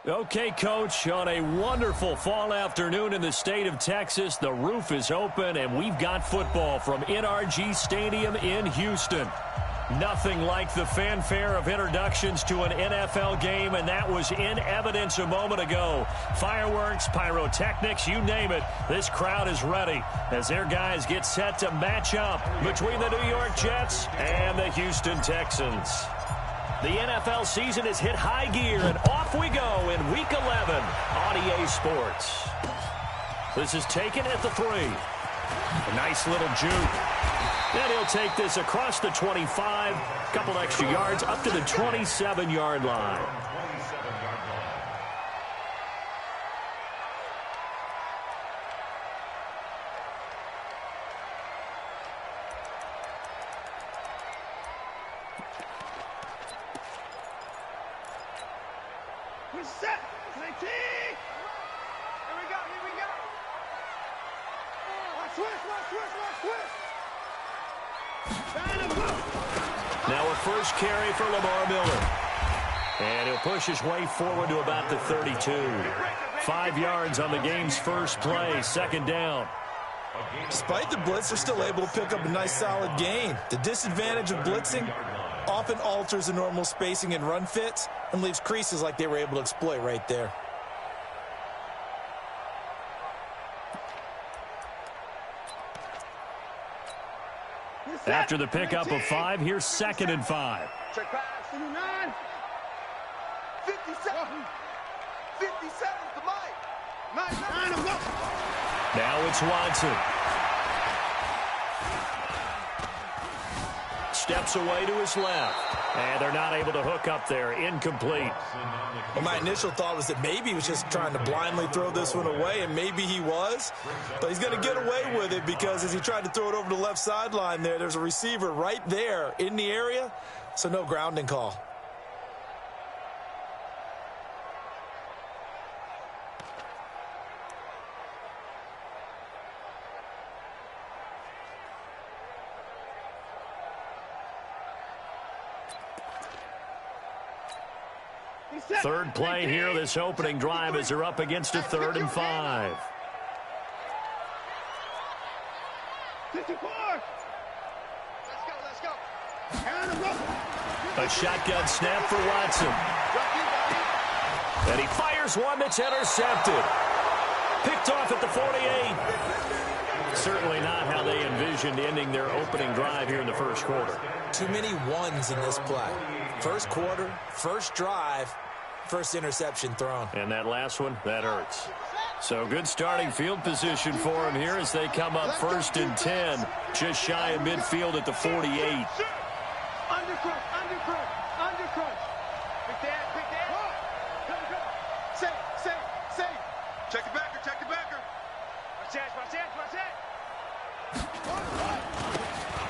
Okay, Coach, on a wonderful fall afternoon in the state of Texas, the roof is open, and we've got football from NRG Stadium in Houston. Nothing like the fanfare of introductions to an NFL game, and that was in evidence a moment ago. Fireworks, pyrotechnics, you name it. This crowd is ready as their guys get set to match up between the New York Jets and the Houston Texans. The NFL season has hit high gear, and off we go in Week 11 on EA Sports. This is taken at the 3. A nice little juke. And he'll take this across the 25, a couple extra yards up to the 27-yard line. Now a first carry for Lamar Miller. And he'll push his way forward to about the 32. 5 yards on the game's first play, second down. Despite the blitz, they're still able to pick up a nice solid gain. The disadvantage of blitzing often alters the normal spacing and run fits and leaves creases like they were able to exploit right there. After the pickup of 5, here's 2nd and 5. Check pass. 59. 57. 57 to Mike. Now it's Watson. Steps away to his left. And they're not able to hook up there. Incomplete. Well, my initial thought was that maybe he was just trying to blindly throw this one away, and maybe he was. But he's going to get away with it because as he tried to throw it over the left sideline there's a receiver right there in the area, so no grounding call. Third play here, this opening drive as they're up against a 3rd and 5. 54. Let's go. A shotgun snap for Watson. And he fires one that's intercepted. Picked off at the 48. Certainly not how they envisioned ending their opening drive here in the first quarter. Too many ones in this play. First quarter, first drive, first interception thrown. And that last one, that hurts. So good starting field position for him here as they come up 1st and 10. Just shy of midfield at the 48. Undercrush. Pick that. Go. Safe. Check the backer. Watch that.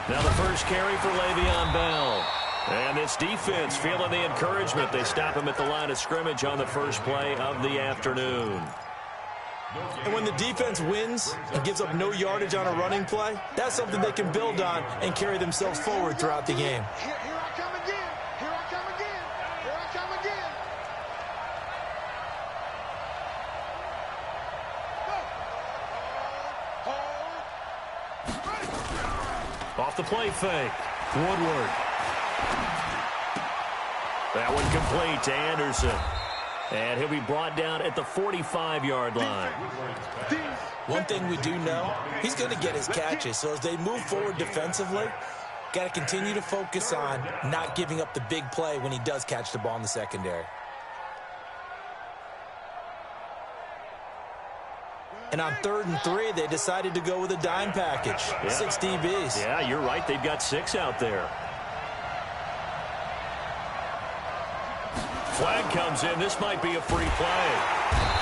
Now the first carry for Le'Veon Bell. And this defense feeling the encouragement. They stop him at the line of scrimmage on the first play of the afternoon. And when the defense wins and gives up no yardage on a running play, that's something they can build on and carry themselves forward throughout the game. Here I come again. Off the play fake. Woodward. That one complete to Anderson. And he'll be brought down at the 45-yard line. One thing we do know, he's going to get his catches. So as they move forward defensively, got to continue to focus on not giving up the big play when he does catch the ball in the secondary. And on 3rd and 3, they decided to go with a dime package. Yeah. 6 DBs. Yeah, you're right. They've got 6 out there. Flag comes in. This might be a free play.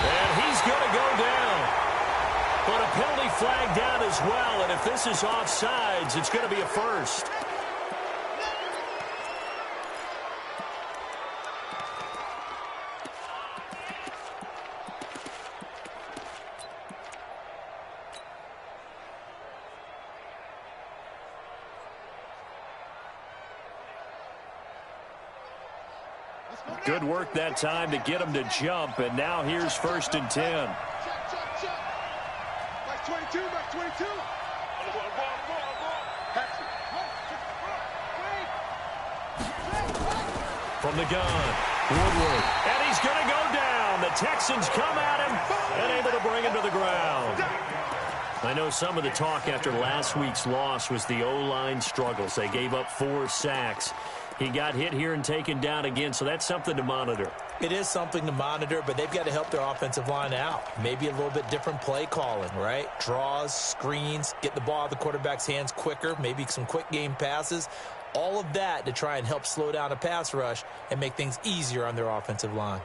And he's going to go down. But a penalty flag down as well. And if this is offsides, it's going to be a first. Let's go. Good work that time to get him to jump, and now here's 1st and 10. Back 22, back 22. From the gun, Woodward, and he's going to go down. The Texans come at him and able to bring him to the ground. I know some of the talk after last week's loss was the O-line struggles. They gave up 4 sacks. He got hit here and taken down again, so that's something to monitor. It is something to monitor, but they've got to help their offensive line out. Maybe a little bit different play calling, right? Draws, screens, get the ball out of the quarterback's hands quicker, maybe some quick game passes. All of that to try and help slow down a pass rush and make things easier on their offensive line.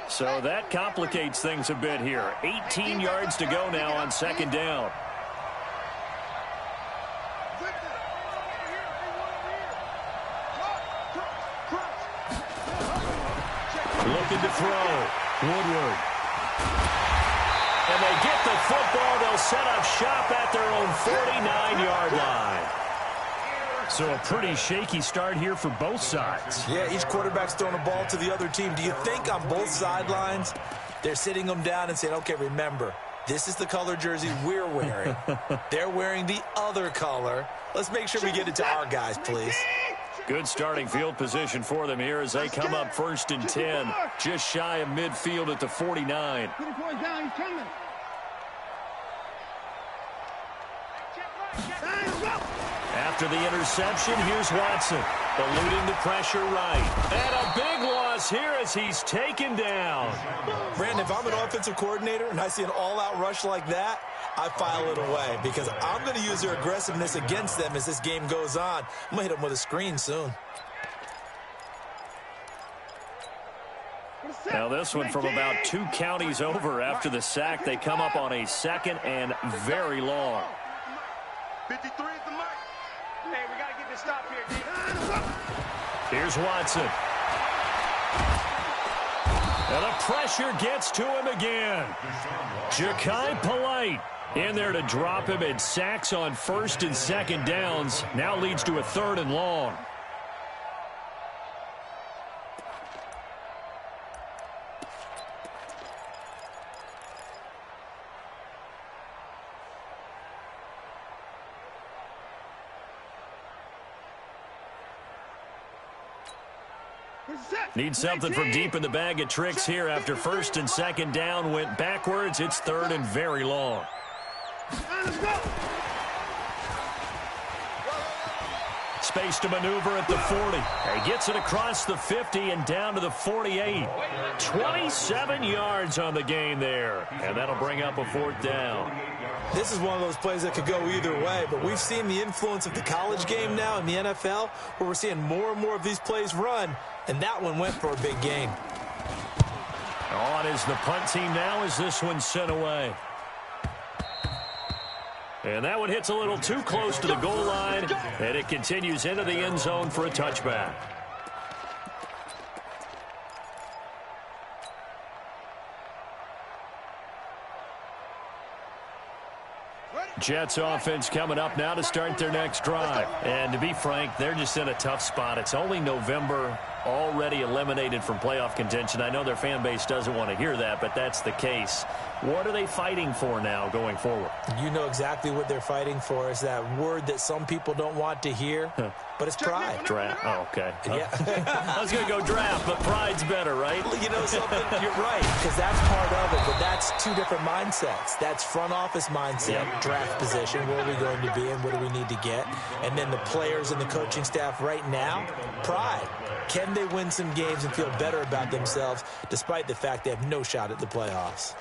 So that complicates things a bit here. 18 yards to go now on 2nd down. Looking to throw. Woodward. And they get the football. They'll set up shop at their own 49-yard line. So a pretty shaky start here for both sides. Yeah, each quarterback's throwing a ball to the other team. Do you think on both sidelines they're sitting them down and saying, okay, remember, this is the color jersey we're wearing. They're wearing the other color. Let's make sure we get it to our guys, please. Good starting field position for them here as they come up 1st and 10. Just shy of midfield at the 49. Put the boys down, he's coming. After the interception, here's Watson, eluding the pressure right. And a big loss here as he's taken down. Brandon, if I'm an offensive coordinator and I see an all-out rush like that, I file it away because I'm going to use their aggressiveness against them as this game goes on. I'm going to hit them with a screen soon. Now this one from about 2 counties over after the sack. They come up on a 2nd and very long. 53 is the mark. Hey, we got to get this stop here, D. Here's Watson. And the pressure gets to him again. Ja'Kai Polite in there to drop him, and sacks on 1st and 2nd downs. Now leads to a 3rd and long. Need something from deep in the bag of tricks here after 1st and 2nd down went backwards. It's 3rd and very long. Space to maneuver at the 40. He gets it across the 50 and down to the 48. 27 yards on the gain there. And that'll bring up a 4th down. This is one of those plays that could go either way, but we've seen the influence of the college game now in the NFL, where we're seeing more and more of these plays run, and that one went for a big gain. On is the punt team now as this one's sent away. And that one hits a little too close to the goal line, and it continues into the end zone for a touchback. Jets offense coming up now to start their next drive. And to be frank, they're just in a tough spot. It's only November, already eliminated from playoff contention. I know their fan base doesn't want to hear that, but that's the case. What are they fighting for now going forward? You know exactly what they're fighting for. Is that word that some people don't want to hear, but it's pride. Draft. Oh, okay. Yeah. I was going to go draft, but pride's better, right? You know something? You're right, because that's part of it, but that's 2 different mindsets. That's front office mindset, draft position, where are we going to be and what do we need to get? And then the players and the coaching staff right now, pride. Can they win some games and feel better about themselves despite the fact they have no shot at the playoffs?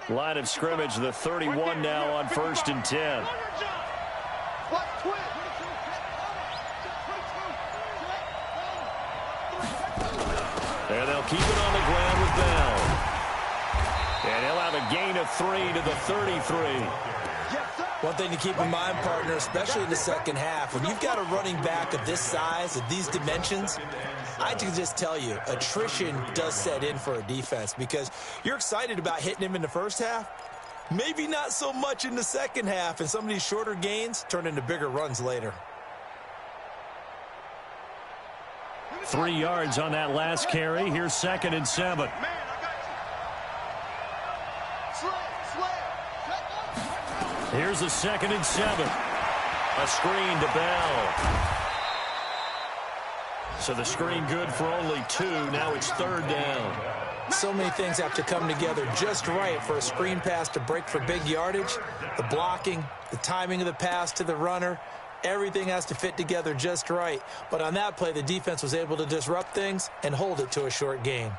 Line of scrimmage, the 31 now on 1st and 10. And they'll keep it on the ground with Bell. And he'll have a gain of 3 to the 33. Yes, sir. One thing to keep in mind, partner, especially in the second half, when you've got a running back of this size, of these dimensions, I can just tell you, attrition does set in for a defense because you're excited about hitting him in the first half. Maybe not so much in the second half, and some of these shorter gains turn into bigger runs later. 3 yards on that last carry. Here's 2nd and 7. Here's a 2nd and 7. A screen to Bell. So the screen good for only 2. Now it's 3rd down. So many things have to come together just right for a screen pass to break for big yardage. The blocking, the timing of the pass to the runner, everything has to fit together just right. But on that play, the defense was able to disrupt things and hold it to a short gain.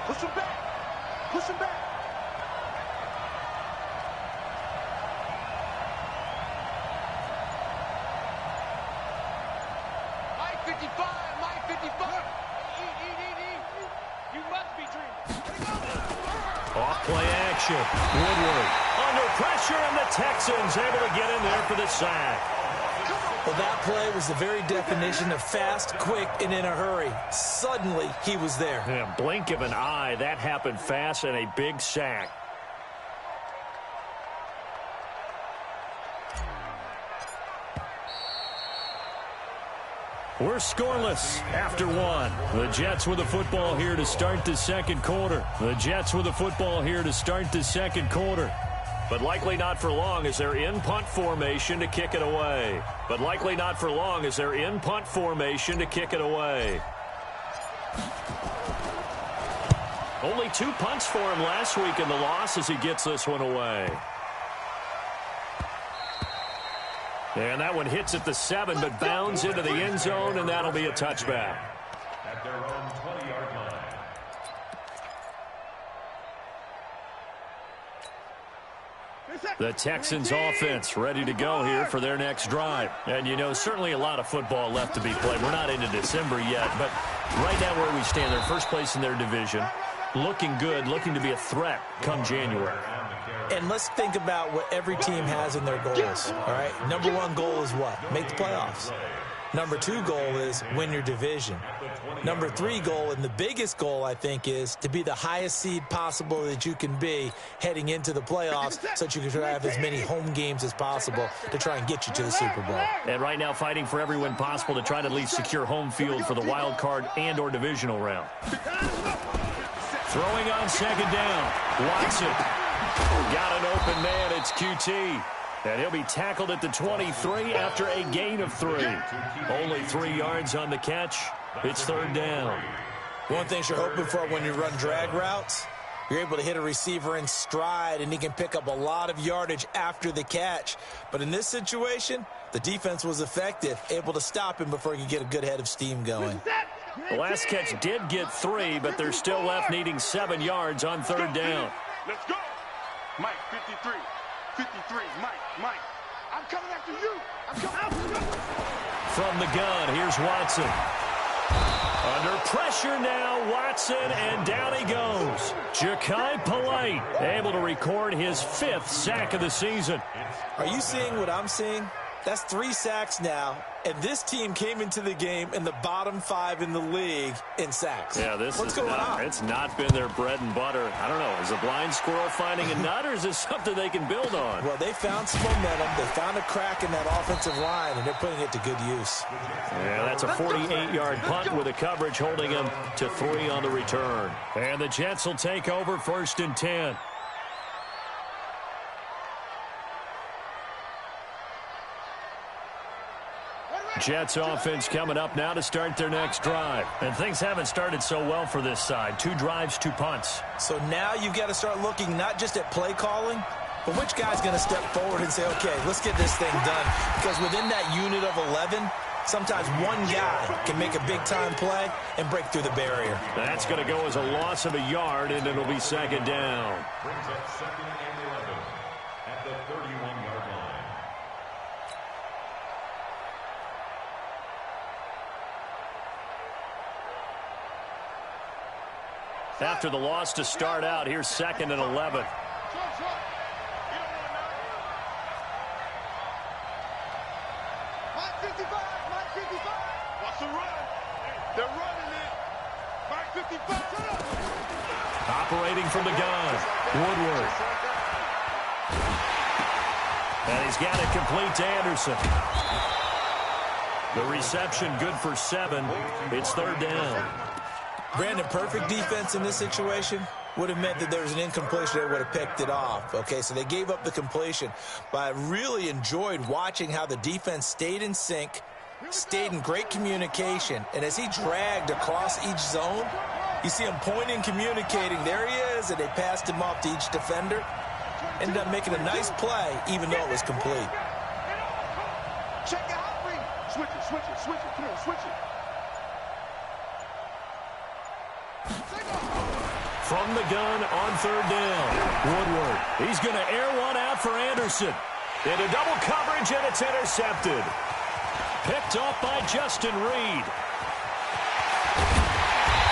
Push him back. Push him back. Mike 55. Mike 55. You must be dreaming. Off play action. Woodward under pressure, and the Texans able to get in there for the sack. Well, that play was the very definition of fast, quick, and in a hurry. Suddenly, he was there. Yeah, blink of an eye, that happened fast, and a big sack. We're scoreless after 1. The Jets with the football here to start the second quarter. The Jets with the football here to start the second quarter. But likely not for long as they're in punt formation to kick it away. But likely not for long as they're in punt formation to kick it away. Only 2 punts for him last week in the loss as he gets this one away. And that one hits at the 7, but bounds into the end zone, and that'll be a touchback. At their own 20-yard line. The Texans offense ready to go here for their next drive. And, you know, certainly a lot of football left to be played. We're not into December yet, but right now where we stand, they're first place in their division. Looking good, looking to be a threat come January. And let's think about what every team has in their goals, all right? Number 1 goal is what? Make the playoffs. Number 2 goal is win your division. Number 3 goal, and the biggest goal, I think, is to be the highest seed possible that you can be heading into the playoffs so that you can have as many home games as possible to try and get you to the Super Bowl. And right now fighting for every win possible to try to at least secure home field for the wild card and or divisional round. Throwing on 2nd down. Watson. Got an open man. It's QT. And he'll be tackled at the 23 after a gain of 3. Only 3 yards on the catch. It's 3rd down. One thing you're hoping for when you run drag routes, you're able to hit a receiver in stride, and he can pick up a lot of yardage after the catch. But in this situation, the defense was effective, able to stop him before he could get a good head of steam going. The last catch did get 3, but they're still left needing 7 yards on 3rd down. Let's go. Mike 53. 53, Mike. I'm coming after you. I'm coming after you. From the gun, here's Watson. Under pressure now, Watson, and down he goes. Ja'Kai Polite able to record his 5th sack of the season. Are you seeing what I'm seeing? That's 3 sacks now, and this team came into the game in the bottom 5 in the league in sacks. Yeah, What's going on? It's not been their bread and butter. I don't know. Is a blind squirrel finding a nut, or is this something they can build on? Well, they found some momentum. They found a crack in that offensive line, and they're putting it to good use. Yeah, that's a 48-yard punt with a coverage holding them to 3 on the return. And the Jets will take over 1st and 10. Jets offense coming up now to start their next drive. And things haven't started so well for this side. 2 drives, 2 punts. So now you've got to start looking not just at play calling, but which guy's going to step forward and say, okay, let's get this thing done. Because within that unit of 11, sometimes one guy can make a big-time play and break through the barrier. That's going to go as a loss of a yard, and it'll be 2nd down. Brings up 2nd and 11 at the 31-yard line. after the loss to start out. Here's 2nd and 11. Watch the run. They're running it. Mike 55. Operating from the gun, Woodward. And he's got it complete to Anderson. The reception good for 7. It's 3rd down. Brandon, perfect defense in this situation would have meant that there was an incompletion. They would have picked it off. Okay, so they gave up the completion. But I really enjoyed watching how the defense stayed in sync, stayed in great communication. And as he dragged across each zone, you see him pointing, communicating. There he is, and they passed him off to each defender. Ended up making a nice play, even though it was complete. Check it out, Reed. Switch it, switch it, switch it. Come on, switch it. From the gun on 3rd down, Woodward. He's going to air one out for Anderson. Into double coverage, and it's intercepted. Picked off by Justin Reed.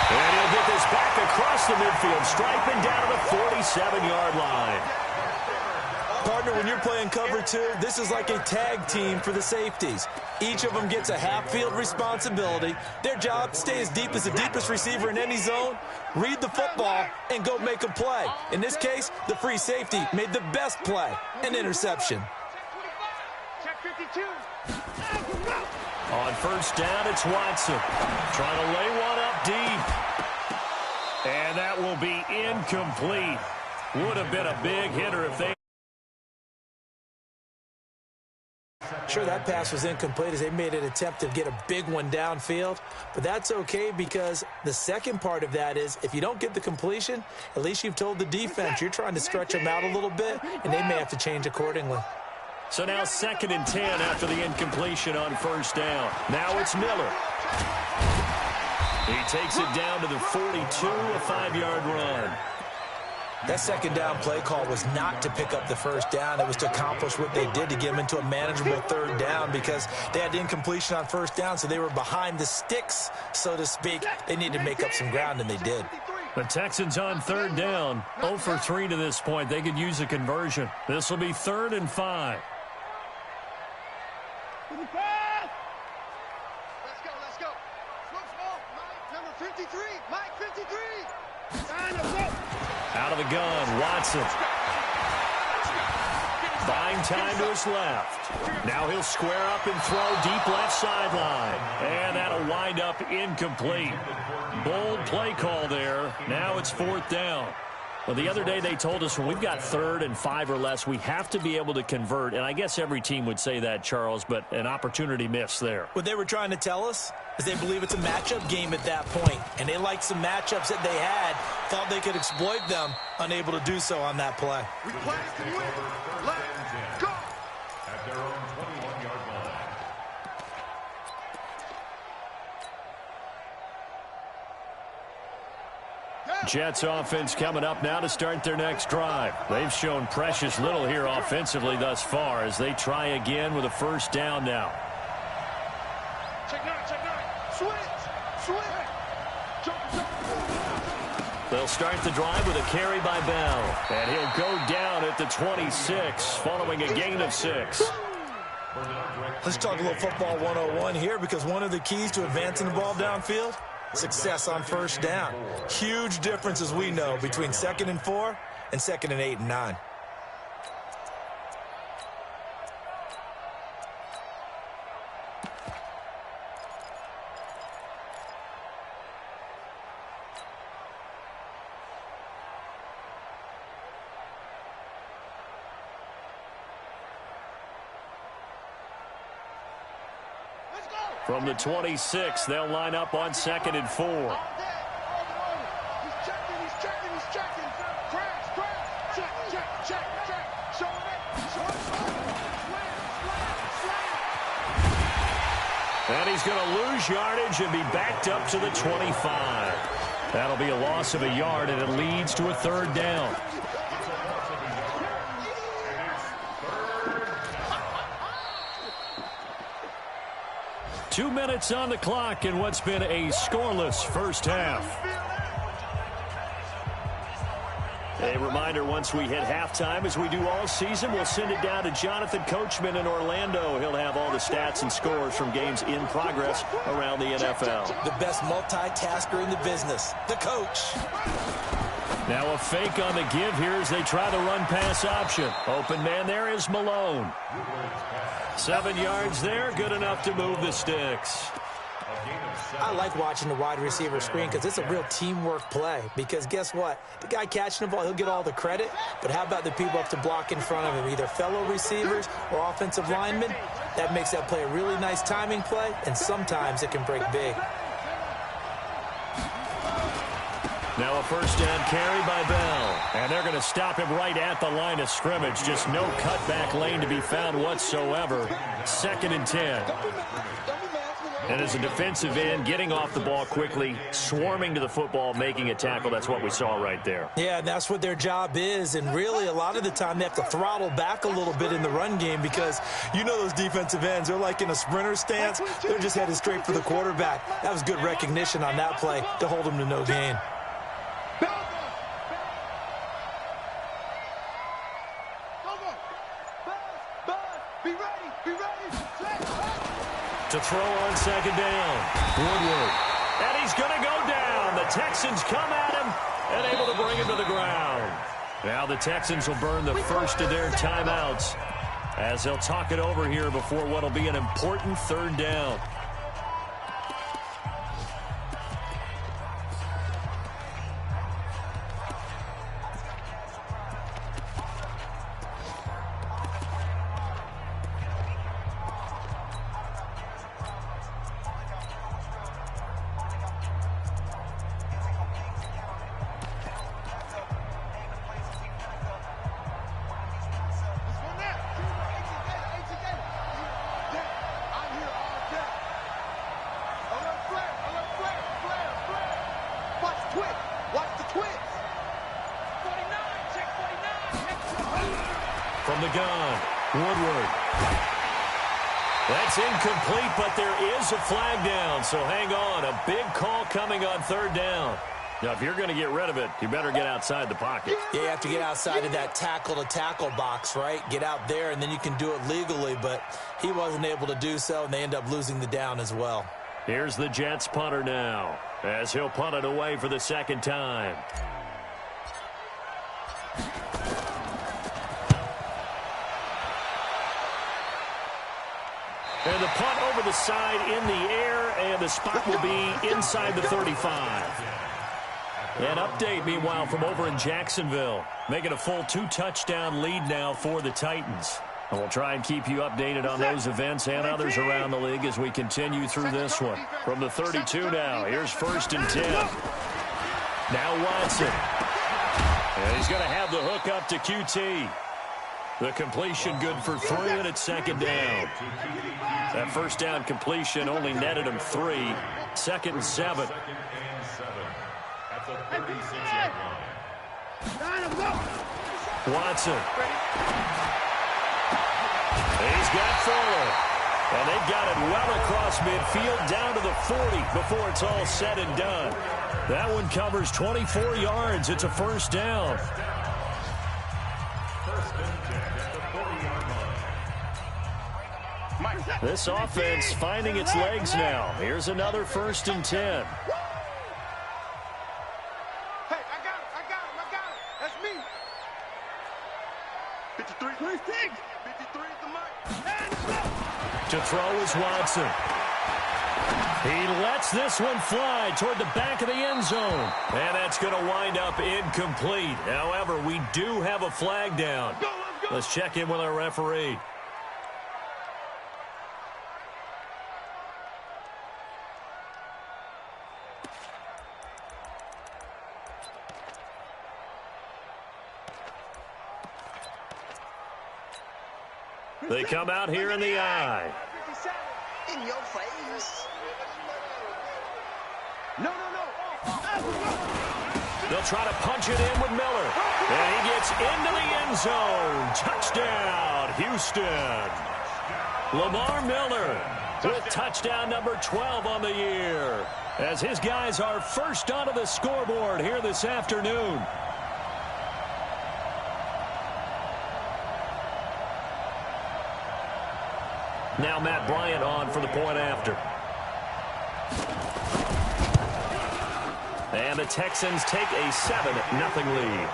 And he'll get this back across the midfield stripe and down to the 47-yard line. Partner, when you're playing cover 2, this is like a tag team for the safeties. Each of them gets a half-field responsibility. Their job, stay as deep as the deepest receiver in any zone, read the football, and go make a play. In this case, the free safety made the best play, an interception. Check 52. On 1st down, it's Watson. Trying to lay one up deep. And that will be incomplete. Would have been a big hitter if they... Sure, that pass was incomplete as they made an attempt to get a big one downfield. But that's okay because the second part of that is if you don't get the completion, at least you've told the defense you're trying to stretch them out a little bit, and they may have to change accordingly. So now 2nd and 10 after the incompletion on 1st down. Now it's Miller. He takes it down to the 42, a 5-yard run. That 2nd down play call was not to pick up the 1st down. It was to accomplish what they did to get them into a manageable 3rd down because they had incompletion on 1st down, so they were behind the sticks, so to speak. They needed to make up some ground, and they did. The Texans on 3rd down, 0 for 3 to this point. They could use a conversion. This will be 3rd and 5. Let's go. Mike, number 53. Mike 53. Out of the gun, Watson. Buying time to his left. Now he'll square up and throw deep left sideline. And that'll wind up incomplete. Bold play call there. Now it's 4th down. Well, the other day they told us when we've got 3rd and 5 or less, we have to be able to convert. And I guess every team would say that, Charles, but an opportunity missed there. What they were trying to tell us is they believe it's a matchup game at that point. And they liked some matchups that they had, thought they could exploit them, unable to do so on that play. We play to win. Let's go. At their own 21-yard line. Jets offense coming up now to start their next drive. They've shown precious little here offensively thus far as they try again with a 1st down now. Check 9. Switch. They'll start the drive with a carry by Bell. And he'll go down at the 26 following a gain of 6. Let's talk a little football 101 here because one of the keys to advancing the ball downfield, success on 1st down. Huge difference, as we know, between 2nd and 4 and 2nd and 8 and 9. From the 26, they'll line up on 2nd and 4. He's checking. Crash. Check. Show it. And he's going to lose yardage and be backed up to the 25. That'll be a loss of a yard, and it leads to a 3rd down. Two minutes on the clock in what's been a scoreless 1st half. A reminder, once we hit halftime, as we do all season, we'll send it down to Jonathan Coachman in Orlando. He'll have all the stats and scores from games in progress around the NFL. The best multitasker in the business, the coach. Now a fake on the give here as they try the run-pass option. Open man there is Malone. 7 yards there, good enough to move the sticks. I like watching the wide receiver screen because it's a real teamwork play. Because guess what? The guy catching the ball, he'll get all the credit. But how about the people up to block in front of him, either fellow receivers or offensive linemen? That makes that play a really nice timing play, and sometimes it can break big. Now a first down carry by Bell. And they're going to stop him right at the line of scrimmage. Just no cutback lane to be found whatsoever. 2nd and 10. And as a defensive end, getting off the ball quickly, swarming to the football, making a tackle, that's what we saw right there. Yeah, and that's what their job is. And really, a lot of the time, they have to throttle back a little bit in the run game because you know those defensive ends, they're like in a sprinter stance. They're just headed straight for the quarterback. That was good recognition on that play to hold them to no gain. To throw on 2nd down. Woodward. And he's going to go down. The Texans come at him and able to bring him to the ground. Now the Texans will burn the first of their timeouts as they'll talk it over here before what will be an important 3rd down. From the gun, Woodward. That's incomplete, but there is a flag down, so hang on. A big call coming on 3rd down. Now, if you're going to get rid of it, you better get outside the pocket. Yeah, you have to get outside of that tackle-to-tackle box, right? Get out there, and then you can do it legally, but he wasn't able to do so, and they end up losing the down as well. Here's the Jets punter now, as he'll punt it away for the 2nd time. And the punt over the side in the air, and the spot will be inside the 35. An update, meanwhile, from over in Jacksonville, making a full 2-touchdown lead now for the Titans. And we'll try and keep you updated on those events and others around the league as we continue through this one. From the 32 now, here's 1st and 10. Now Watson. And he's going to have the hook up to QT. The completion good for 3, and it's 2nd down. That 1st down completion only netted him 3. 2nd and 7. Watson. He's got Fuller. And they've got it well across midfield down to the 40 before it's all said and done. That one covers 24 yards. It's a 1st down. This offense finding its legs now. Here's another 1st and 10. Hey, I got him. That's me. 53. 53 is the mic. To throw is Watson. He lets this one fly toward the back of the end zone. And that's going to wind up incomplete. However, we do have a flag down. Let's check in with our referee. They come out here in the eye. In your face. No. They'll try to punch it in with Miller. And he gets into the end zone. Touchdown, Houston. Lamar Miller with touchdown number 12 on the year, as his guys are first onto the scoreboard here this afternoon. Now Matt Bryant on for the point after. And the Texans take a 7-0 lead.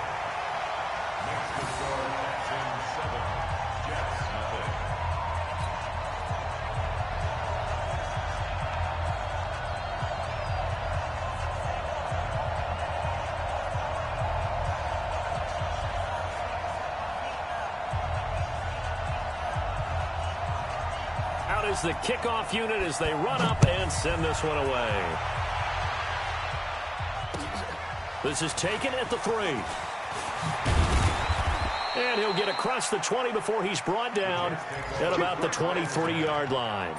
Out is the kickoff unit as they run up and send this one away. This is taken at the 3. And he'll get across the 20 before he's brought down at about the 23-yard line.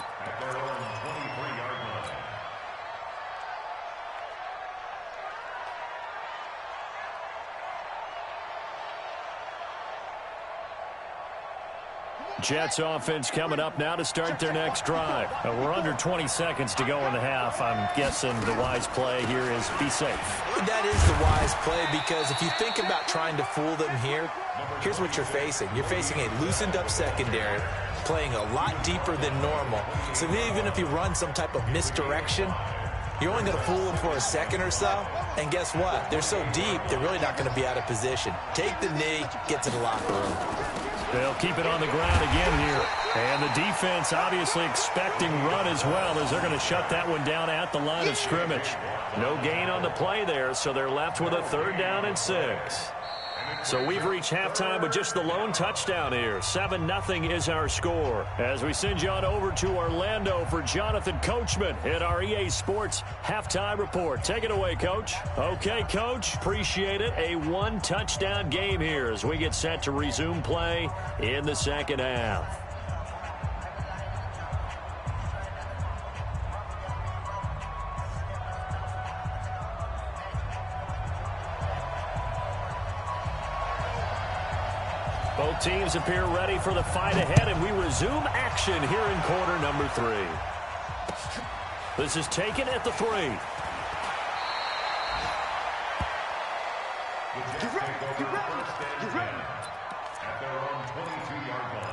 Jets offense coming up now to start their next drive. We're under 20 seconds to go in the half. I'm guessing the wise play here is be safe. That is the wise play, because if you think about trying to fool them here, here's what you're facing. You're facing a loosened up secondary, playing a lot deeper than normal. So even if you run some type of misdirection, you're only going to fool them for a second or so. And guess what? They're so deep, they're really not going to be out of position. Take the knee, get to the locker room. They'll keep it on the ground again here. And the defense obviously expecting run as well, as they're going to shut that one down at the line of scrimmage. No gain on the play there, so they're left with a 3rd down and 6. So we've reached halftime with just the lone touchdown here. 7-0 is our score. As we send you on over to Orlando for Jonathan Coachman at our EA Sports Halftime Report. Take it away, Coach. Okay, Coach. Appreciate it. A 1-touchdown game here as we get set to resume play in the second half. Both teams appear ready for the fight ahead, and we resume action here in quarter number 3. This is taken at the 3. Get ready, get ready. At their own 22-yard line.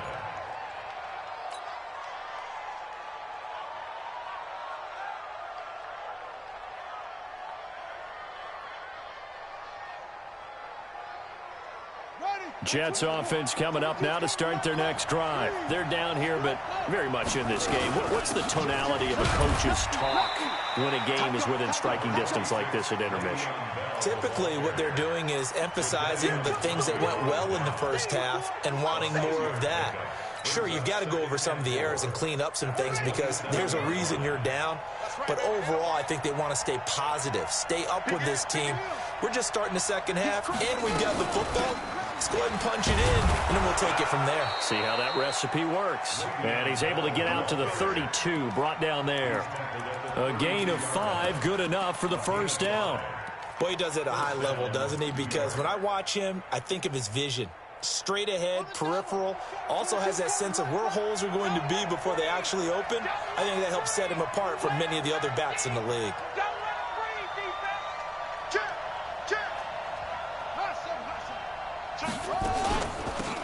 Jets offense coming up now to start their next drive. They're down here, but very much in this game. What's the tonality of a coach's talk when a game is within striking distance like this at intermission? Typically, what they're doing is emphasizing the things that went well in the first half and wanting more of that. Sure, you've got to go over some of the errors and clean up some things because there's a reason you're down. But overall, I think they want to stay positive, stay up with this team. We're just starting the second half, and we've got the football. Let's go ahead and punch it in, and then we'll take it from there. See how that recipe works. And he's able to get out to the 32, brought down there. A gain of 5, good enough for the first down. Boy, he does it at a high level, doesn't he? Because when I watch him, I think of his vision. Straight ahead, peripheral, also has that sense of where holes are going to be before they actually open. I think that helps set him apart from many of the other backs in the league.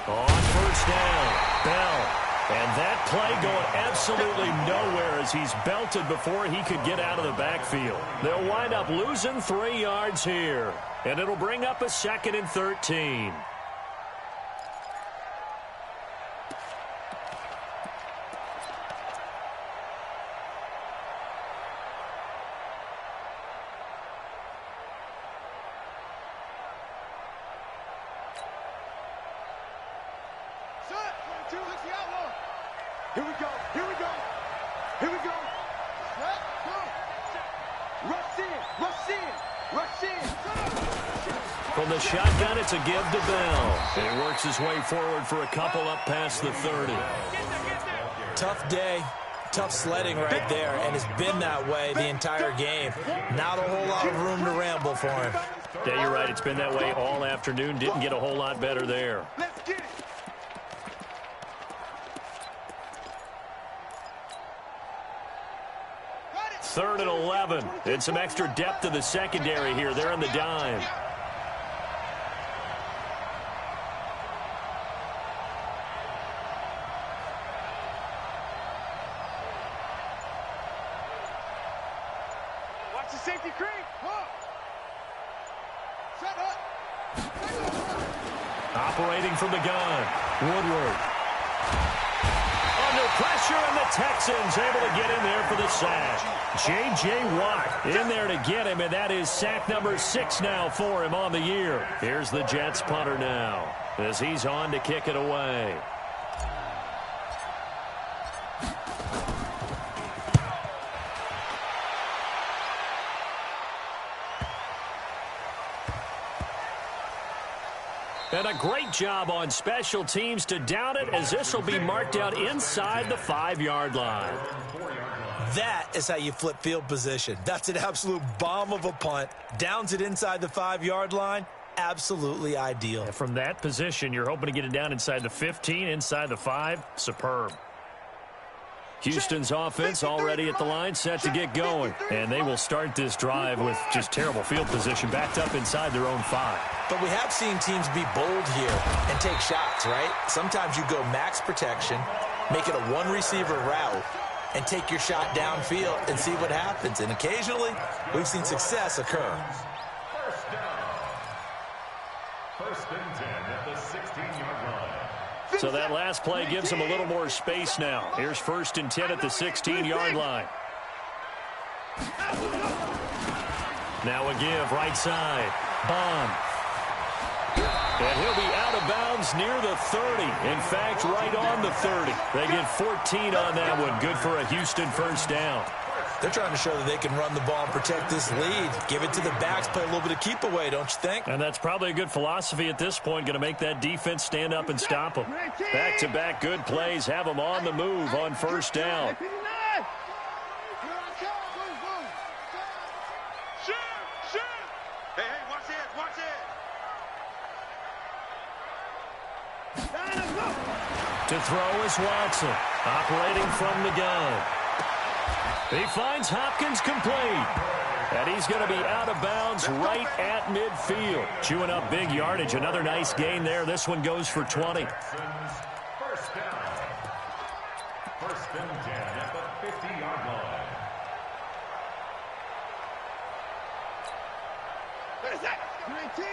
On first down, Bell. And that play going absolutely nowhere as he's belted before he could get out of the backfield. They'll wind up losing 3 yards here. And it'll bring up a 2nd and 13. Here we go, here we go, here we go. Rush in, rush in, rush in. From the shotgun, it's a give to Bell. And he works his way forward for a couple up past the 30. Tough day, tough sledding right there, and it's been that way the entire game. Not a whole lot of room to ramble for him. Yeah, you're right. It's been that way all afternoon. Didn't get a whole lot better there. Let's get it. Third and 11. And some extra depth to the secondary here. They're in the dime. safety creep. Shut up. Operating from the gun, Woodward. Under pressure, and the Texans able to get in there for the sack. J.J. Watt in there to get him, and that is sack number 6 now for him on the year. Here's the Jets punter now as he's on to kick it away. And a great job on special teams to down it, as this will be marked out inside the 5-yard line. That is how you flip field position. That's an absolute bomb of a punt. Downs it inside the 5-yard line. Absolutely ideal. And from that position, you're hoping to get it down inside the 15, inside the 5. Superb. Houston's offense already at the line, set to get going. And they will start this drive with just terrible field position, backed up inside their own 5. But we have seen teams be bold here and take shots, right? Sometimes you go max protection, make it a one-receiver route, and take your shot downfield and see what happens. And occasionally, we've seen success occur. First and 10 at the 16-yard line. So that last play gives them a little more space now. Here's 1st and 10 at the 16-yard line. Now a give, right side. Bond. And he'll be out of bounds near the 30. In fact, right on the 30. They get 14 on that one. Good for a Houston first down. They're trying to show that they can run the ball and protect this lead. Give it to the backs, play a little bit of keep away, don't you think? And that's probably a good philosophy at this point. Going to make that defense stand up and stop them. Back-to-back good plays. Have them on the move on first down. To throw is Watson, operating from the gun. He finds Hopkins complete. And he's going to be out of bounds right at midfield. Chewing up big yardage. Another nice gain there. This one goes for 20. First down. First and 10 at the 50-yard line. What is that? 19.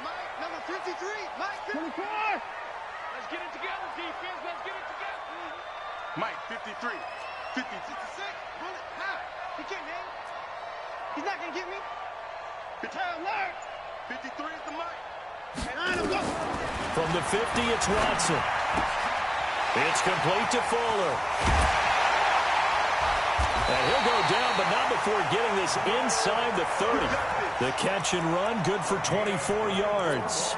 Mike, number 53. Mike, 24. Let's get it together, defense. Let's get it together. Mike, 53. 50, 66. Bullet, how? He can't hang. He's not going to get me. Time alert. 53 is the mic. And I don't go. From the 50, it's Watson. It's complete to Fuller. And he'll go down, but not before getting this inside the 30. The catch and run, good for 24 yards.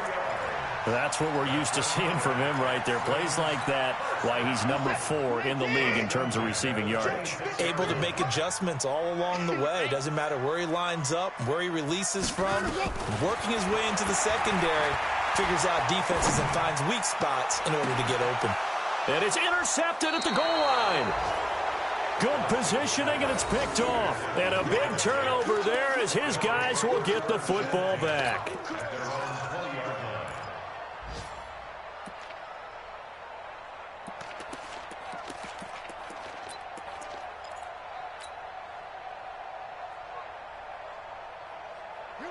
That's what we're used to seeing from him right there. Plays like that, why he's number 4 in the league in terms of receiving yardage. Able to make adjustments all along the way. Doesn't matter where he lines up, where he releases from. Working his way into the secondary, figures out defenses and finds weak spots in order to get open. And it's intercepted at the goal line. Good positioning, and it's picked off. And a big turnover there as his guys will get the football back.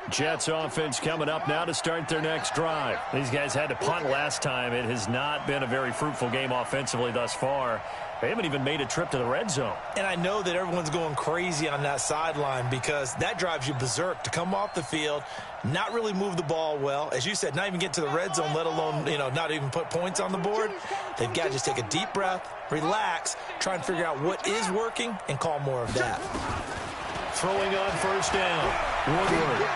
Jets offense coming up now to start their next drive. These guys had to punt last time. It has not been a very fruitful game offensively thus far. They haven't even made a trip to the red zone. And I know that everyone's going crazy on that sideline because that drives you berserk to come off the field, not really move the ball well. As you said, not even get to the red zone, let alone, not even put points on the board. They've got to just take a deep breath, relax, try and figure out what is working and call more of that. Throwing on first down, Woodward.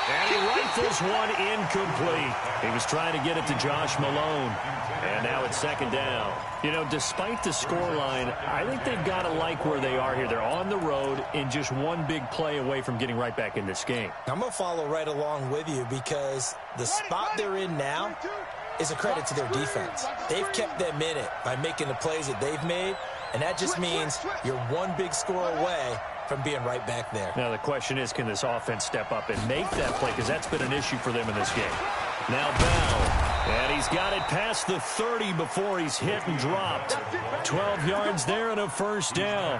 And he rifles one incomplete. He was trying to get it to Josh Malone. And now it's second down. Despite the scoreline, I think they've got to like where they are here. They're on the road and just one big play away from getting right back in this game. I'm going to follow right along with you because the spot they're in now is a credit to their defense. They've kept them in it by making the plays that they've made, and that just means you're one big score away from being right back there. Now the question is, can this offense step up and make that play? Because that's been an issue for them in this game. Now Bell. And he's got it past the 30 before he's hit and dropped. 12 yards there and a first down.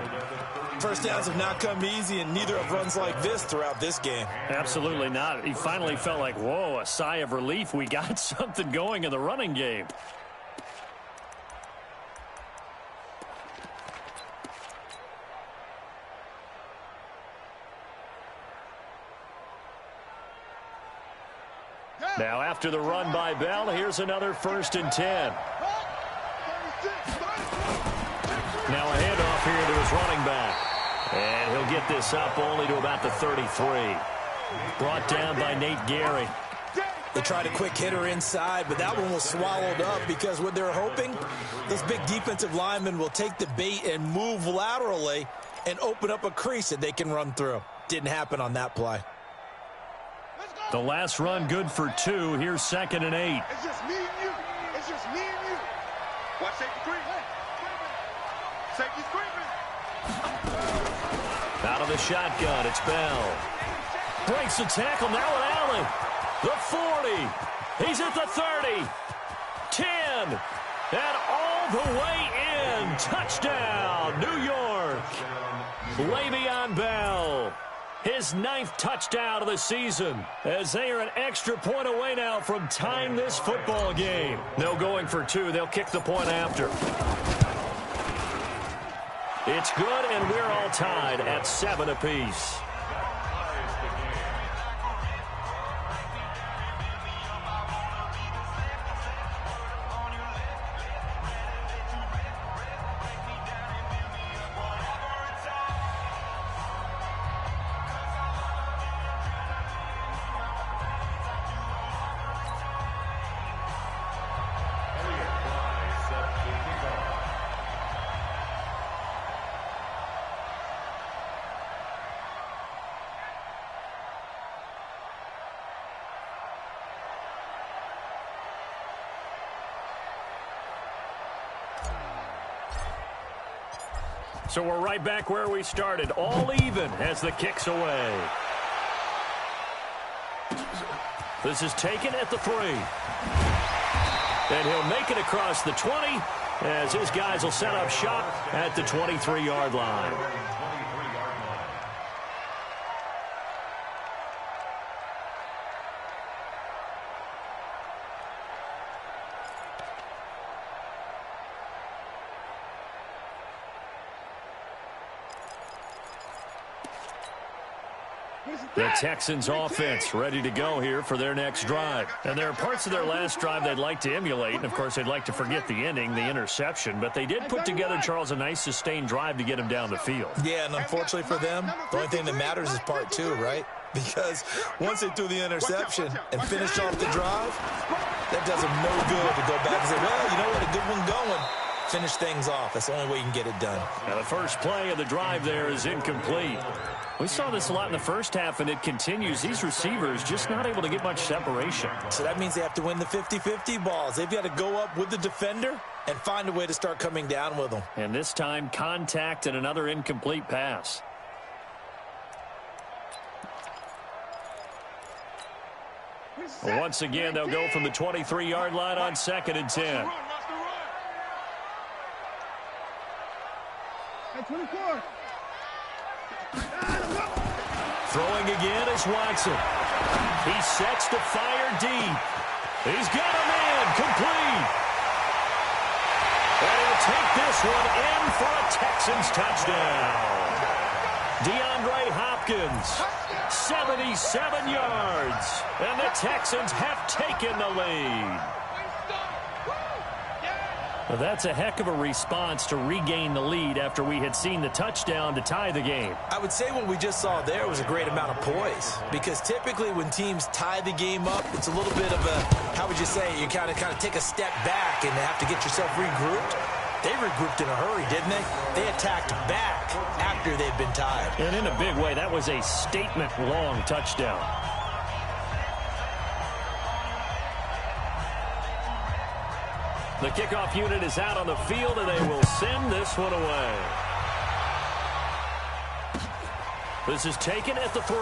First downs have not come easy, and neither have runs like this throughout this game. Absolutely not. He finally felt like, whoa, a sigh of relief. We got something going in the running game. Now after the run by Bell, here's another 1st and 10. Now a handoff here to his running back. And he'll get this up only to about the 33. Brought down by Nate Gary. They tried a quick hitter inside, but that one was swallowed up because what they're hoping, those big defensive linemen will take the bait and move laterally and open up a crease that they can run through. Didn't happen on that play. The last run good for 2. Here's 2nd and 8. It's just me and you. It's just me and you. Watch safety creeping. Safety's creeping. Out of the shotgun, it's Bell. Breaks the tackle, now with Allen. The 40. He's at the 30. 10. And all the way in. Touchdown, New York. Le'Veon Bell. His 9th touchdown of the season, as they are an extra point away now from tying this football game. No going for 2. They'll kick the point after. It's good, and we're all tied at 7 apiece. So we're right back where we started, all even as the kick's away. This is taken at the 3. And he'll make it across the 20 as his guys will set up shop at the 23-yard line. The Texans offense ready to go here for their next drive. And there are parts of their last drive they'd like to emulate. And, of course, they'd like to forget the ending, the interception. But they did put together, Charles, a nice sustained drive to get him down the field. Yeah, and unfortunately for them, the only thing that matters is part 2, right? Because once they threw the interception and finished off the drive, that does them no good to go back and say, well, you know what, a good one going. Finish things off. That's the only way you can get it done. Now the first play of the drive there is incomplete. We saw this a lot in the first half, and it continues. These receivers just not able to get much separation. So that means they have to win the 50-50 balls. They've got to go up with the defender and find a way to start coming down with them. And this time, contact and another incomplete pass. Once again, they'll go from the 23-yard line on 2nd and 10. 24. Throwing again is Watson. He sets to fire deep. He's got him in. Complete. And he'll take this one in for a Texans touchdown. DeAndre Hopkins, 77 yards. And the Texans have taken the lead. Well, that's a heck of a response to regain the lead after we had seen the touchdown to tie the game. I would say what we just saw there was a great amount of poise, because typically when teams tie the game up, it's a little bit of a, how would you say, you kind of take a step back and have to get yourself regrouped. They regrouped in a hurry, didn't they? They attacked back after they'd been tied. And in a big way, that was a statement-long touchdown. The kickoff unit is out on the field, and they will send this one away. This is taken at the 3.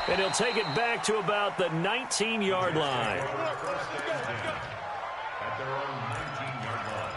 And he'll take it back to about the 19-yard line. At their own 19-yard line.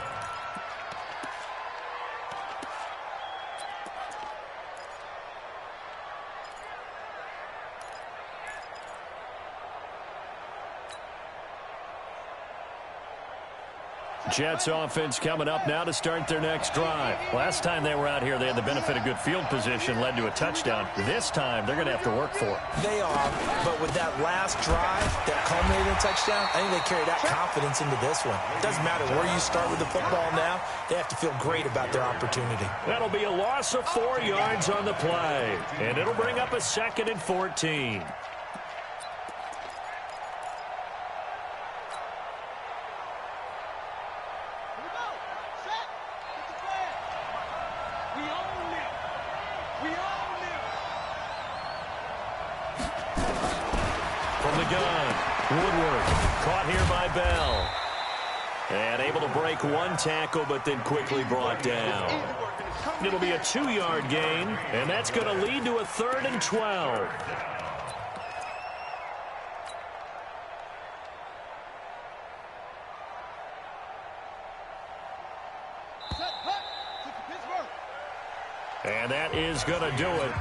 Jets offense coming up now to start their next drive. Last time they were out here, they had the benefit of good field position, led to a touchdown. This time, they're going to have to work for it. They are, but with that last drive that culminated in a touchdown, I think they carry that confidence into this one. It doesn't matter where you start with the football now. They have to feel great about their opportunity. That'll be a loss of 4 yards on the play, and it'll bring up a 2nd and 14. And able to break one tackle, but then quickly brought down. It'll be a 2-yard gain, and that's going to lead to a 3rd and 12. And that is going to do it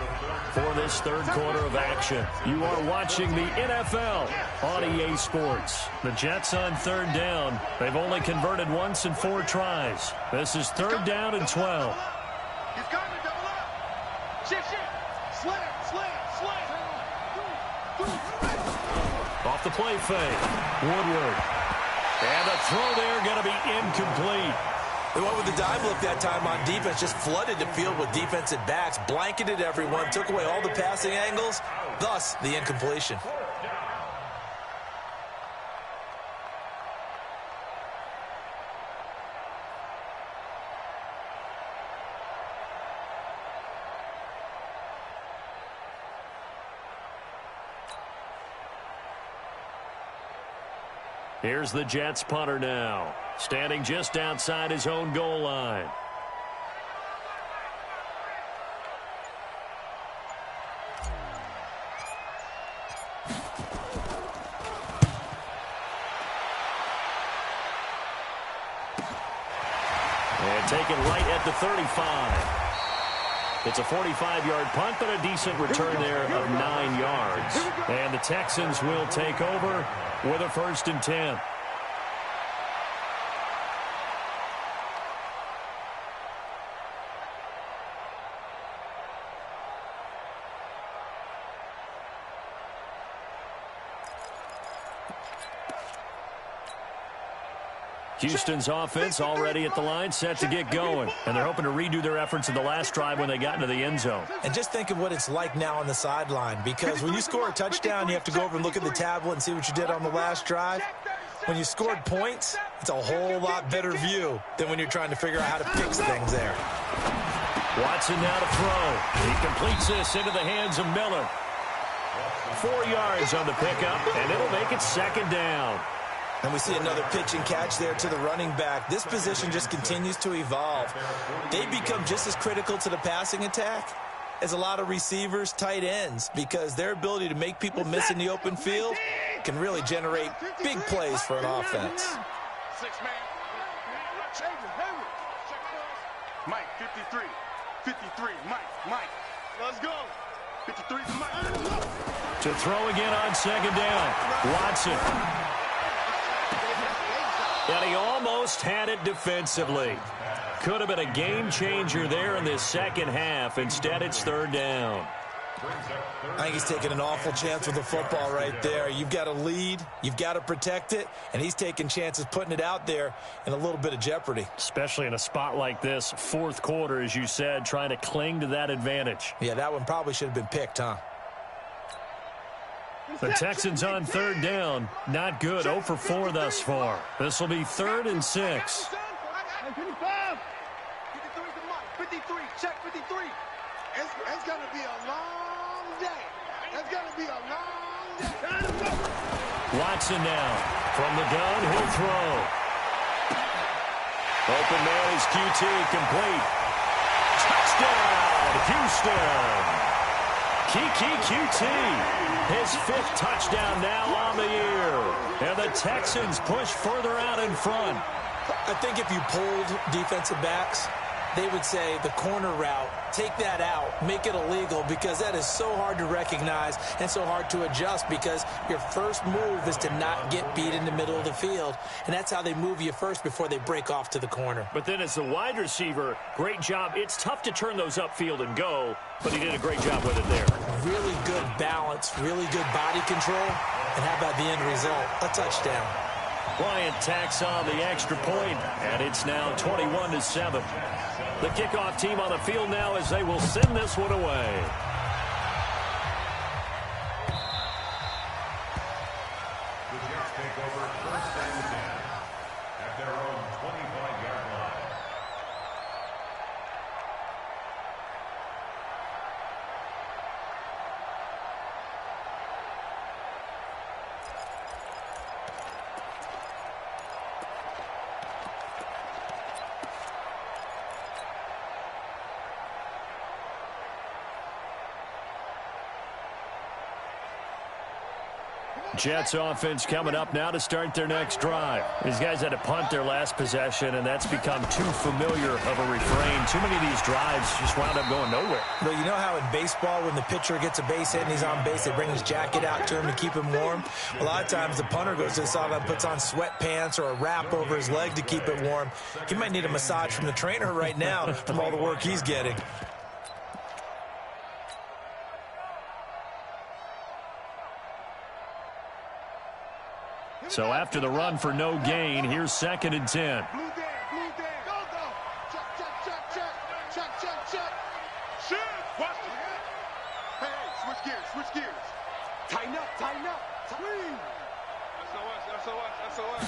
for this third quarter of action. You are watching the NFL on EA Sports. The Jets on 3rd down. They've only converted once in 4 tries. This is 3rd down and 12. He's coming, double up. Shift. Slam. Off the play fake. Woodward. And the throw there going to be incomplete. They went with the dive look that time on defense, just flooded the field with defensive backs, blanketed everyone, took away all the passing angles, thus the incompletion. Here's the Jets punter now, standing just outside his own goal line. And taken right at the 35. It's a 45-yard punt, but a decent return there of 9 yards. And the Texans will take over with a 1st and 10. Houston's offense already at the line, set to get going. And they're hoping to redo their efforts in the last drive when they got into the end zone. And just think of what it's like now on the sideline, because when you score a touchdown, you have to go over and look at the tablet and see what you did on the last drive. When you scored points, it's a whole lot better view than when you're trying to figure out how to fix things there. Watson now to throw. He completes this into the hands of Miller. 4 yards on the pickup, and it'll make it 2nd down. And we see another pitch and catch there to the running back. This position just continues to evolve. They become just as critical to the passing attack as a lot of receivers, tight ends, because their ability to make people miss in the open field can really generate big plays for an offense. 6-man. Mike, 53. 53. Mike. Let's go. 53 for Mike. To throw again on 2nd down. Watson. And he almost had it defensively. Could have been a game changer there in this second half. Instead, it's 3rd down. I think he's taking an awful chance with the football right there. You've got to lead, you've got to protect it, and he's taking chances putting it out there in a little bit of jeopardy. Especially in a spot like this, 4th quarter, as you said, trying to cling to that advantage. Yeah, that one probably should have been picked, huh? The Texans on 3rd down. Not good. 0 for 4 thus far. This will be 3rd and 6. 53, check 53. It's going to be a long day. It's going to be a long day. Watson now. From the gun, he'll throw. Open man is QT, complete. Touchdown, Houston. Kiki QT. His 5th touchdown now on the year. And the Texans push further out in front. I think if you polled defensive backs, they would say the corner route, take that out, make it illegal, because that is so hard to recognize and so hard to adjust, because your first move is to not get beat in the middle of the field. And that's how they move you first before they break off to the corner. But then as the wide receiver, great job. It's tough to turn those upfield and go, but he did a great job with it there. Really good balance, really good body control. And how about the end result? A touchdown. Bryant tacks on the extra point, and it's now 21-7. The kickoff team on the field now as they will send this one away. The Jets take over 1st and 10 at their own 25-yard line. Jets offense coming up now to start their next drive. These guys had to punt their last possession, and that's become too familiar of a refrain. Too many of these drives just wound up going nowhere. But you know how in baseball, when the pitcher gets a base hit and he's on base, they bring his jacket out to him to keep him warm? A lot of times the punter goes to the sideline, puts on sweatpants or a wrap over his leg to keep it warm. He might need a massage from the trainer right now from all the work he's getting. So after the run for no gain, here's 2nd and 10. Blue there, go, go. Check. Shoot, watch it. Hey, switch gears. Tighten up. Swing. SOS.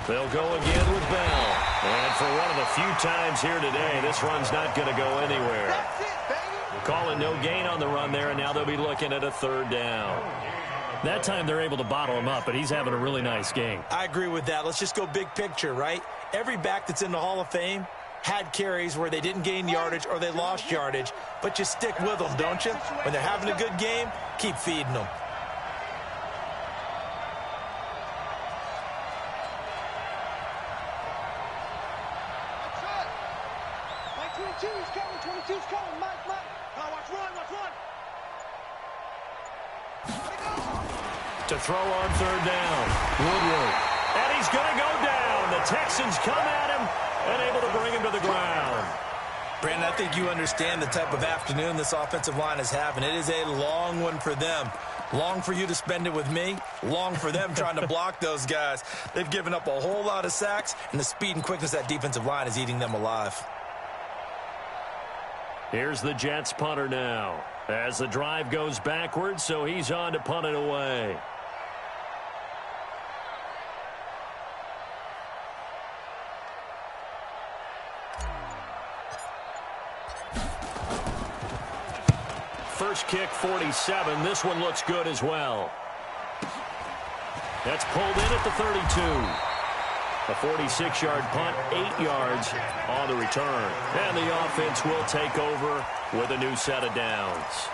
They'll go again with Bell. And for one of the few times here today, this run's not going to go anywhere. That's it, baby. Calling no gain on the run there, and now they'll be looking at a 3rd down. That time they're able to bottle him up, but he's having a really nice game. I agree with that. Let's just go big picture, right? Every back that's in the Hall of Fame had carries where they didn't gain yardage or they lost yardage, but you stick with them, don't you? When they're having a good game, keep feeding them. Mike 22's coming, Mike. Watch run. To throw on 3rd down. Woodward. And he's going to go down. The Texans come at him and able to bring him to the ground. Brandon, I think you understand the type of afternoon this offensive line is having. It is a long one for them. Long for you to spend it with me. Long for them trying to block those guys. They've given up a whole lot of sacks, and the speed and quickness of that defensive line is eating them alive. Here's the Jets punter now. As the drive goes backwards, so he's on to punt it away. First kick, 47. This one looks good as well. That's pulled in at the 32. A 46-yard punt, 8 yards on the return. And the offense will take over with a new set of downs.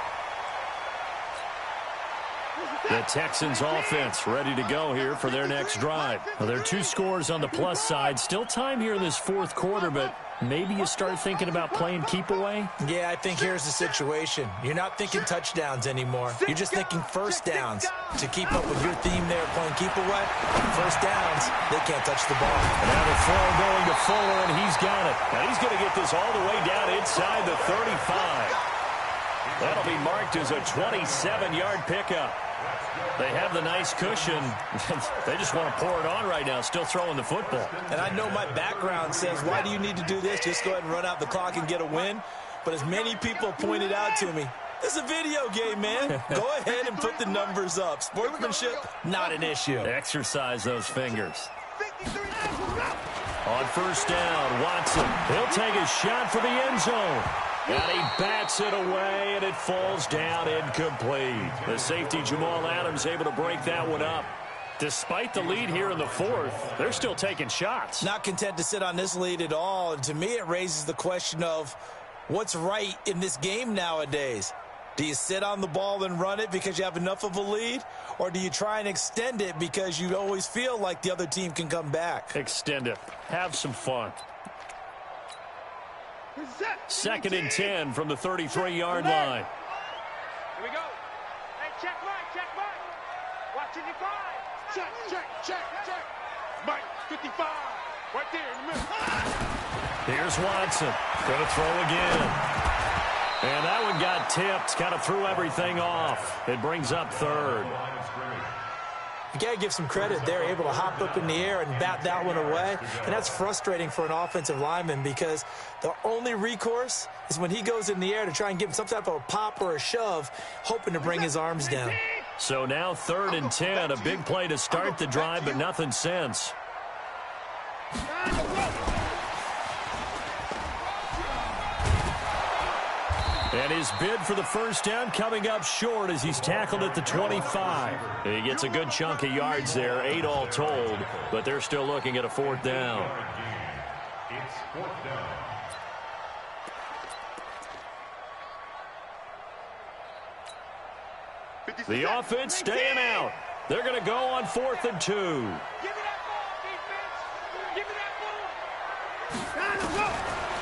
The Texans offense ready to go here for their next drive. Well, there are 2 scores on the plus side. Still time here in this 4th quarter, but maybe you start thinking about playing keep away? Yeah, I think here's the situation. You're not thinking touchdowns anymore. You're just thinking first downs. To keep up with your theme there, playing keep away, first downs, they can't touch the ball. And now the throw going to Fuller, and he's got it. And he's going to get this all the way down inside the 35. That'll be marked as a 27-yard pickup. They have the nice cushion. They just want to pour it on right now, still throwing the football. And I know my background says, why do you need to do this? Just go ahead and run out the clock and get a win. But as many people pointed out to me, this is a video game, man. Go ahead and put the numbers up. Sportsmanship, not an issue. Exercise those fingers. On first down, Watson. He'll take a shot for the end zone. And he bats it away, and it falls down incomplete. The safety, Jamal Adams, able to break that one up. Despite the lead here in the 4th, they're still taking shots. Not content to sit on this lead at all. And to me, it raises the question of what's right in this game nowadays. Do you sit on the ball and run it because you have enough of a lead? Or do you try and extend it because you always feel like the other team can come back? Extend it. Have some fun. 2nd and 10 from the 33-yard line. Here we go. Hey, check Mike. Watching your five. Check. Mike, 55. Right there in the middle. Here's Watson. Going to throw again. And that one got tipped. Kind of threw everything off. It brings up 3rd. You got to give some credit. They're able to hop up in the air and bat that one away. And that's frustrating for an offensive lineman because the only recourse is when he goes in the air to try and give him some type of a pop or a shove, hoping to bring his arms down. So now 3rd and 10. A big play to start the drive, but nothing since. And his bid for the first down coming up short as he's tackled at the 25. He gets a good chunk of yards there, 8 all told, but they're still looking at a 4th down. It's 4th down. The offense staying out. They're going to go on 4th and 2. Give me that ball, defense. Give me that ball.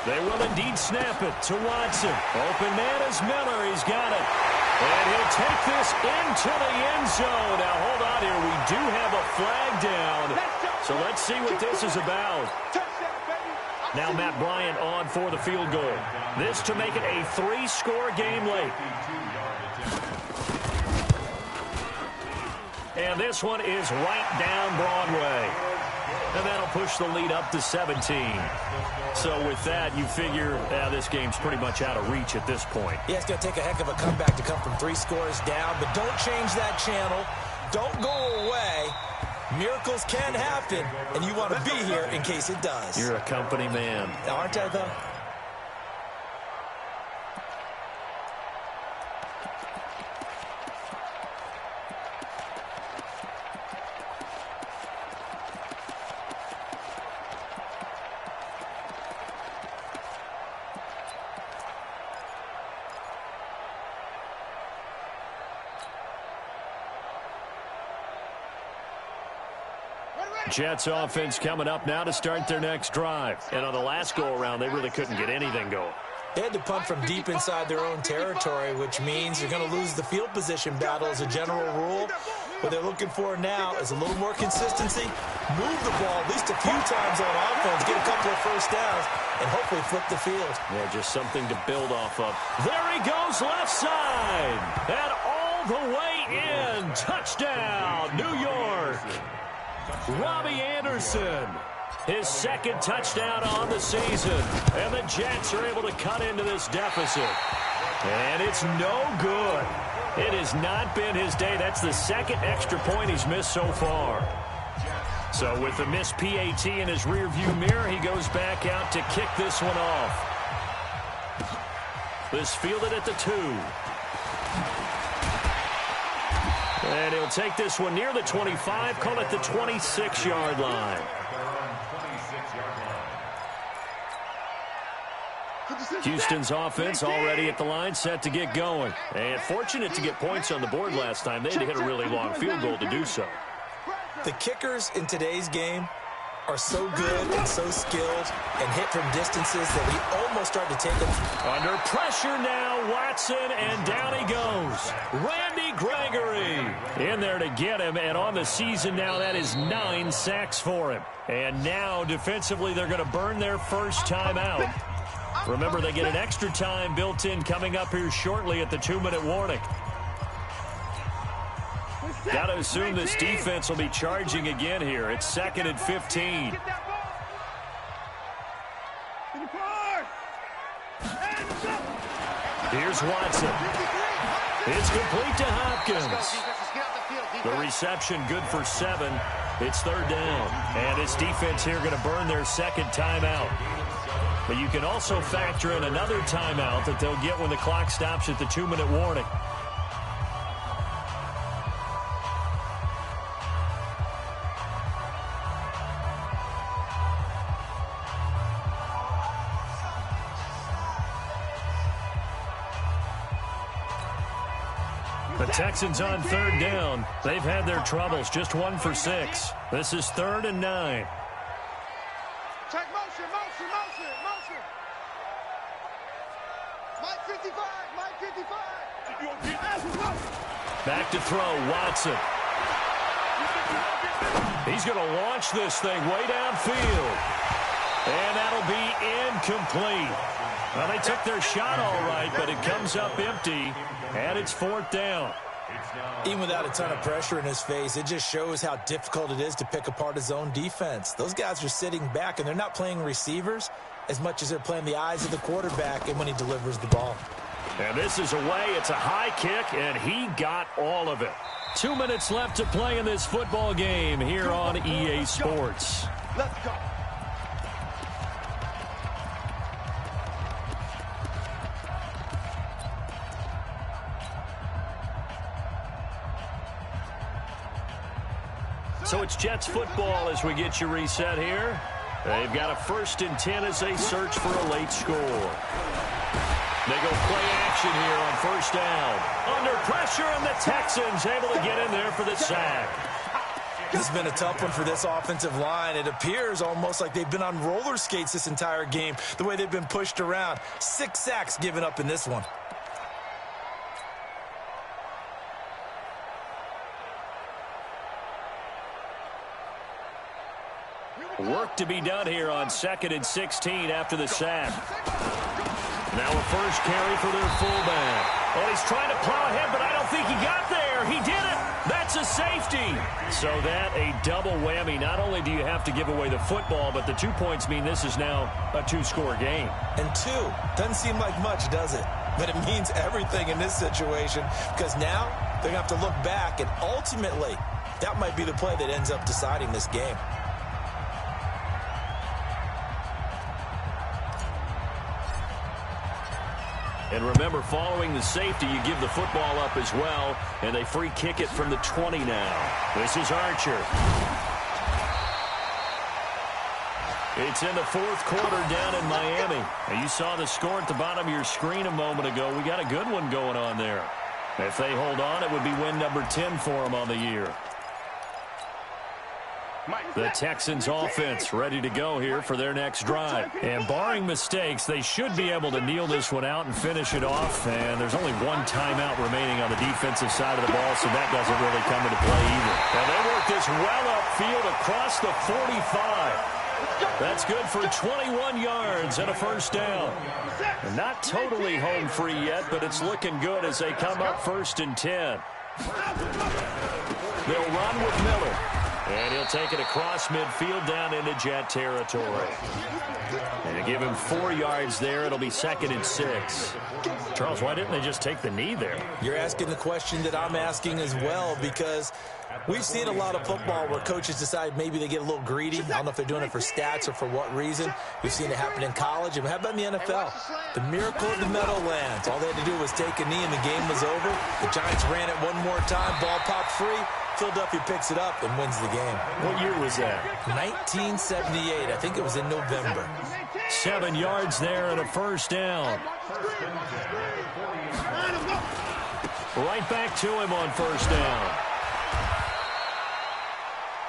They will indeed snap it to Watson. Open man is Miller. He's got it. And he'll take this into the end zone. Now, hold on here. We do have a flag down. So let's see what this is about. Now Matt Bryant on for the field goal. This to make it a 3-score game late. And this one is right down Broadway. And that'll push the lead up to 17. So with that, you figure this game's pretty much out of reach at this point. Yeah, it's going to take a heck of a comeback to come from 3 scores down, but don't change that channel. Don't go away. Miracles can happen, and you want to be here in case it does. You're a company man. Aren't I, though? Jets offense coming up now to start their next drive. And on the last go-around, they really couldn't get anything going. They had to punt from deep inside their own territory, which means you're going to lose the field position battle as a general rule. What they're looking for now is a little more consistency, move the ball at least a few times on offense, get a couple of first downs, and hopefully flip the field. Yeah, just something to build off of. There he goes, left side. And all the way in. Touchdown, New York. Robbie Anderson, his 2nd touchdown on the season. And the Jets are able to cut into this deficit. And it's no good. It has not been his day. That's the 2nd extra point he's missed so far. So with the missed PAT in his rearview mirror, he goes back out to kick this one off. This fielded at the 2. And he'll take this one near the 25, call it the 26-yard line. Houston's offense already at the line, set to get going. And fortunate to get points on the board last time. They had to hit a really long field goal to do so. The kickers in today's game are so good and so skilled and hit from distances that we almost start to take them. Under pressure now, Watson, and down he goes. Randy Gregory in there to get him, and on the season now, that is 9 sacks for him. And now, defensively, they're going to burn their first time out. Remember, they get an extra time built in coming up here shortly at the 2-minute warning. Got to assume this defense will be charging again here. It's 2nd and 15. Here's Watson. It's complete to Hopkins. The reception good for 7. It's 3rd down. And this defense here going to burn their 2nd timeout. But you can also factor in another timeout that they'll get when the clock stops at the 2-minute warning. The Texans on third down. They've had their troubles, just 1 for 6. This is 3rd and 9. Check motion. Mike 55, Mike 55. Back to throw, Watson. He's going to launch this thing way downfield. And that'll be incomplete. Well, they took their shot all right, but it comes up empty, and it's 4th down. Even without a ton of pressure in his face, it just shows how difficult it is to pick apart his own defense. Those guys are sitting back, and they're not playing receivers as much as they're playing the eyes of the quarterback and when he delivers the ball. And this is away. It's a high kick, and he got all of it. 2 minutes left to play in this football game here on EA Sports. Let's go. So it's Jets football as we get you reset here. They've got a 1st and 10 as they search for a late score. They go play action here on 1st down. Under pressure, and the Texans able to get in there for the sack. This has been a tough one for this offensive line. It appears almost like they've been on roller skates this entire game, the way they've been pushed around. 6 sacks given up in this one. Work to be done here on 2nd and 16 after the sack. Now a first carry for their fullback. Oh, he's trying to plow ahead, but I don't think he got there. He did it. That's a safety. So that a double whammy. Not only do you have to give away the football, but the 2 points mean this is now a 2-score game. And 2 doesn't seem like much, does it? But it means everything in this situation, because now they're going to have to look back, and ultimately that might be the play that ends up deciding this game. And remember, following the safety, you give the football up as well, and they free kick it from the 20 now. This is Archer. It's in the 4th quarter down in Miami. Now, you saw the score at the bottom of your screen a moment ago. We got a good one going on there. If they hold on, it would be win number 10 for them on the year. The Texans offense ready to go here for their next drive. And barring mistakes, they should be able to kneel this one out and finish it off. And there's only 1 timeout remaining on the defensive side of the ball, so that doesn't really come into play either. And they work this well upfield across the 45. That's good for 21 yards and a 1st down. And not totally home free yet, but it's looking good as they come up 1st and 10. They'll run with Miller. And he'll take it across midfield down into Jet territory. And to give him 4 yards there, it'll be 2nd and 6. Charles, why didn't they just take the knee there? You're asking the question that I'm asking as well, because we've seen a lot of football where coaches decide maybe they get a little greedy. I don't know if they're doing it for stats or for what reason. We've seen it happen in college, and how about in the NFL? The miracle of the Meadowlands. All they had to do was take a knee, and the game was over. The Giants ran it one more time. Ball popped free. Philadelphia picks it up and wins the game. What year was that? 1978. I think it was in November. 7 yards there and a 1st down. Right back to him on 1st down.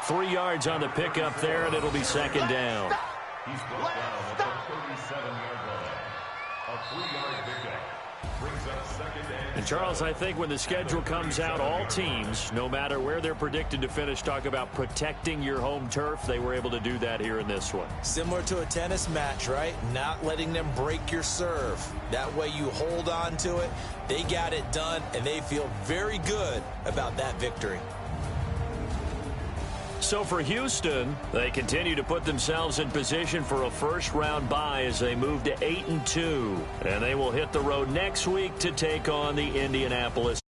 3 yards on the pickup there, and it'll be 2nd down. He's brought down at the 37-yard line. A 3-yard pickup brings up 2nd and Charles, I think when the schedule comes out, all teams, no matter where they're predicted to finish, talk about protecting your home turf. They were able to do that here in this one. Similar to a tennis match, right? Not letting them break your serve. That way you hold on to it. They got it done, and they feel very good about that victory. So for Houston, they continue to put themselves in position for a first-round bye as they move to 8-2. And they will hit the road next week to take on the Indianapolis